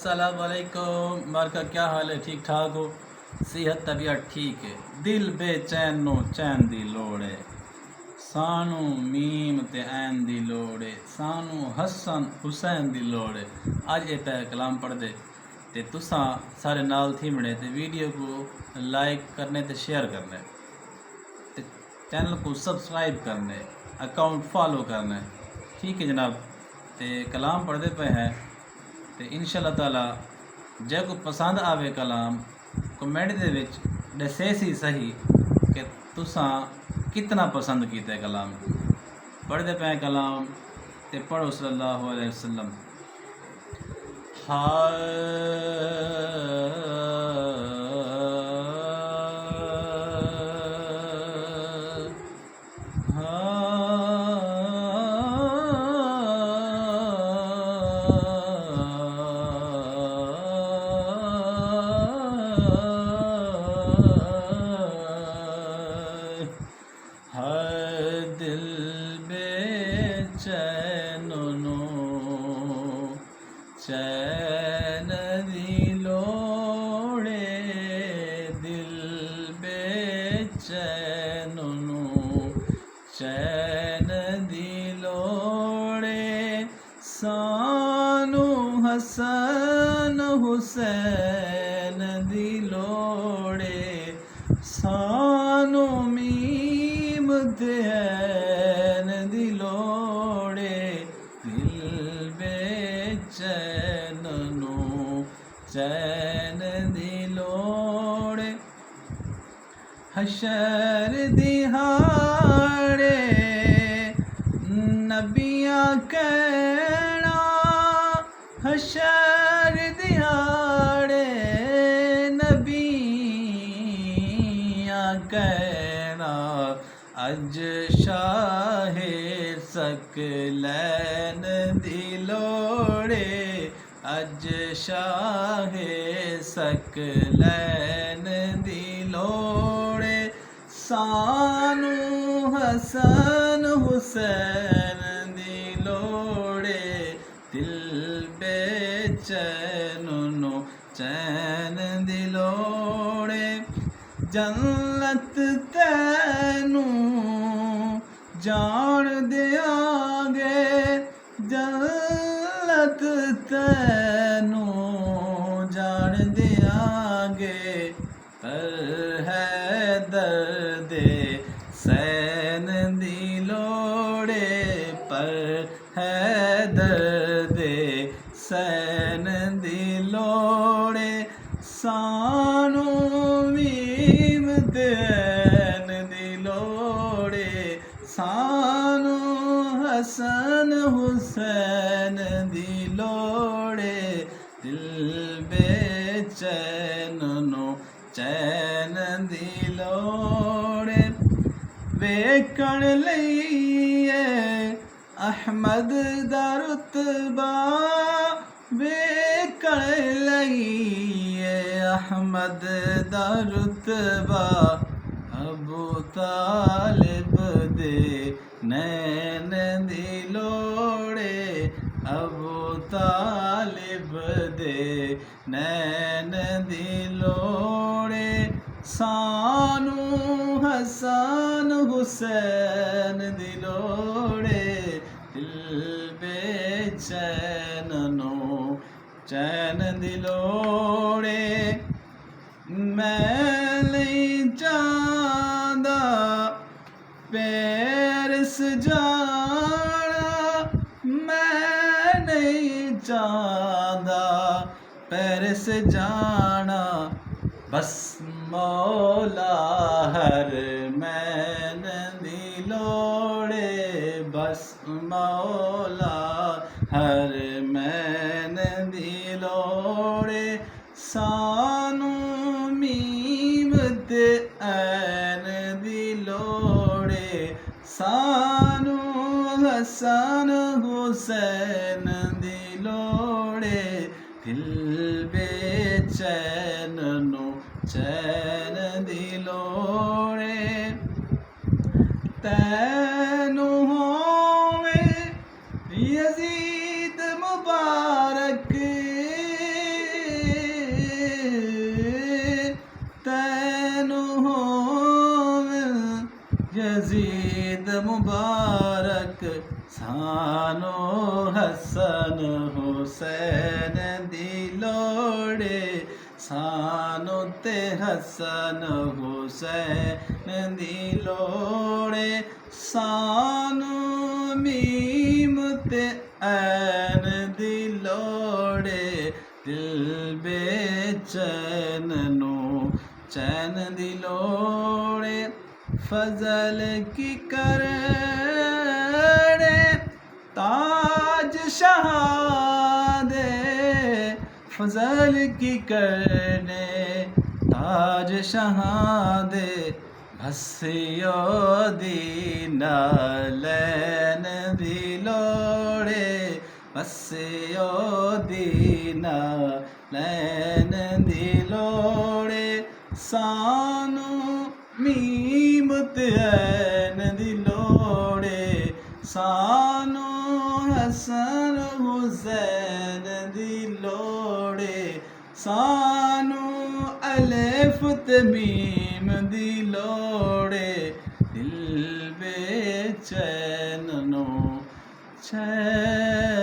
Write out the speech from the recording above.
अस्सलाम वालेकुम। मार्का क्या हाल है? ठीक ठाक हो? सेहत तबीयत ठीक है? दिल बेचैन नो चैन दी लोड़ है, सानू मीम ते ऐन दी लोड़ है, सानू हसन हुसैन दी लोड़ है। अज ये पै कलाम पढ़दे ते तुसां सारे नाल थीमड़े ते वीडियो को लाइक करने ते शेयर करने ते चैनल को सब्सक्राइब करने, अकाउंट फॉलो करने। ठीक है जनाब, ते कलाम पढ़ते पे हैं तो इंशाअल्लाह ताला जे को पसंद आवे कलाम कमेंट दे विच दसे सी सही कि तुसां कितना पसंद कीता कलाम। पढ़ते पे कलाम ते पढ़ो सल्लल्लाहु अलैहि वसल्लम। दिल बेचैन नो चैन दी लोड़े, दिल बेचैन नो चैन दी लोड़े, सानू हसन हुसैन दी लोड़े, सानू मीम दैन दी लोड़े, दिल बेचैन नो चैन दी लोड़े। हशर दिहाड़े नबियां कहना, हशर दिहाड़े नबियां कहना, अज शाहे सकलैन दी लोड़े, अज शाहे सकलैन दी लोड़े, सानू हसन हुसैन दी लोड़े, दिल बेचैन नो चैन दी लोड़े। जन्नत तैनू जान देंगे, जन्नत तैनू जान देंगे, पर है दर्दे सैन दी लोड़े, पर है दर्दे सैन दी लोड़े, सानू मीम दैन दी लोड़े, सानू हसन हुसैन दी लोड़े, दिल बेचैन नो चैन दी लोड़े। वेखण लईए अहमद दा रुतबा, वेखण लईए अहमद दा रुतबा, अबू तालिब दे नैन दी लोड़े, अबू तालिब दे नैन दी लोड़े, सानू हसन हुसैन दी लोड़े, दिल बेचैन नो चैन दी लोड़े। मैं नहीं चाहता पेरिस जाना, मैं नहीं चाहता पेरिस जाना, बस मौला हर मैन दी लोड़े, बस मौला हर मैन दी लोड़े, सानू मीम ते ऐन दी लोड़े, सानू हसन हुसैन दी लोड़े, दिल बेचैन नो चैन दी लोड़े। तैनू होवे यजीद मुबारक, मुबारक सानो हसन हुसैन दी लोड़े सानो ते हसन हुसैन दी लोड़े सानो मीम ते ऐन दी लोड़े दिल बेचैन नो चैन दी लोड़े फजल की करने ताज शहादे फजल की करने ताज शहादे भसियो दीना लैन दी लोड़े भसियो दीना लैन दी लोड़े सानू मीम ते ऐन दी लोड़े सानू हसन हुसैन दी लोड़े सानू अलिफ ते मीम दी लोड़े दिल बेचैन नो चैन